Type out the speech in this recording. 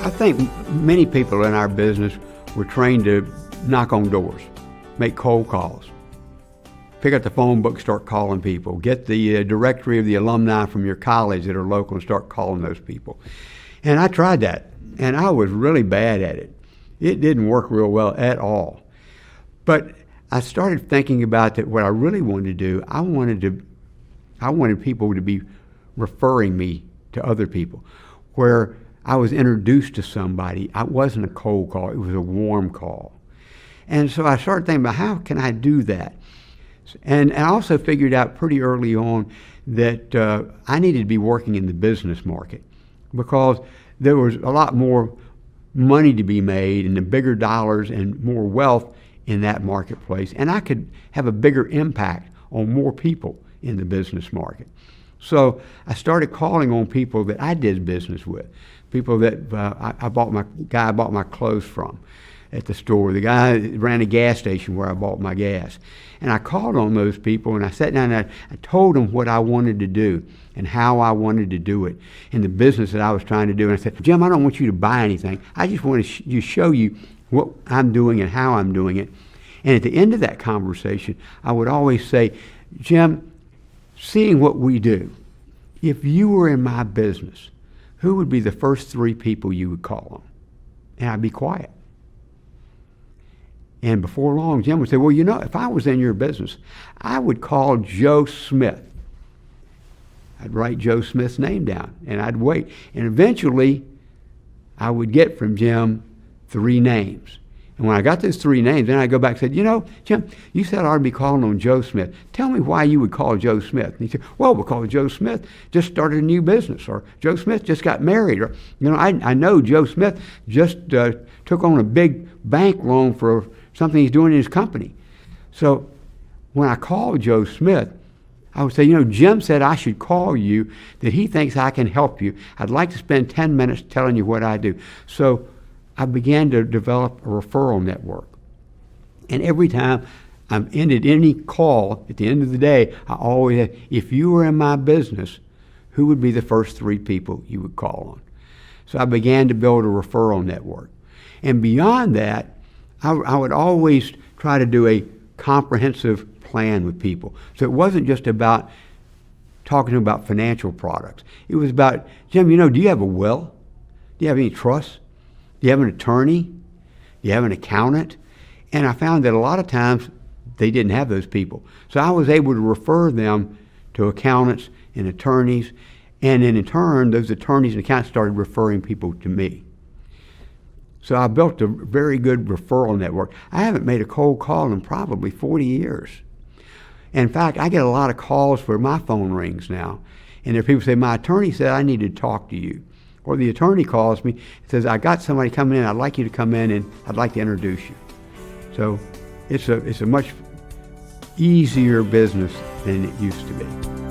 I think many people in our business were trained to knock on doors, make cold calls, pick up the phone book, start calling people, get the directory of the alumni from your college that are local and start calling those people. And I tried that, and I was really bad at it. It didn't work real well at all. But I started thinking about that what I really wanted to do, I wanted people to be referring me to other people, where I was introduced to somebody. I wasn't a cold call, it was a warm call. And so I started thinking about how can I do that? And I also figured out pretty early on that I needed to be working in the business market because there was a lot more money to be made and the bigger dollars and more wealth in that marketplace. And I could have a bigger impact on more people in the business market. So I started calling on people that I did business with, people that I bought my clothes from at the store, the guy that ran a gas station where I bought my gas. And I called on those people and I sat down and I told them what I wanted to do and how I wanted to do it in the business that I was trying to do. And I said, Jim, I don't want you to buy anything. I just want to show you what I'm doing and how I'm doing it. And at the end of that conversation, I would always say, Jim, seeing what we do, if you were in my business, who would be the first 3 people you would call on? And I'd be quiet. And before long, Jim would say, well, you know, if I was in your business, I would call Joe Smith. I'd write Joe Smith's name down, and I'd wait. And eventually, I would get from Jim 3 names. And when I got those 3 names, then I'd go back and say, you know, Jim, you said I ought to be calling on Joe Smith. Tell me why you would call Joe Smith. And he said, well, because Joe Smith just started a new business, or Joe Smith just got married, or, you know, I know Joe Smith just took on a big bank loan for something he's doing in his company. So when I called Joe Smith, I would say, you know, Jim said I should call you, that he thinks I can help you. I'd like to spend 10 minutes telling you what I do. So I began to develop a referral network. And every time I ended any call, at the end of the day, I always had, if you were in my business, who would be the first 3 people you would call on? So I began to build a referral network. And beyond that, I would always try to do a comprehensive plan with people. So it wasn't just about talking about financial products. It was about, Jim, you know, do you have a will? Do you have any trust? Do you have an attorney? Do you have an accountant? And I found that a lot of times they didn't have those people. So I was able to refer them to accountants and attorneys, and then in turn, those attorneys and accountants started referring people to me. So I built a very good referral network. I haven't made a cold call in probably 40 years. In fact, I get a lot of calls where my phone rings now, and there are people who say, my attorney said I need to talk to you. Or the attorney calls me and says, I got somebody coming in, I'd like you to come in and I'd like to introduce you. So it's a much easier business than it used to be.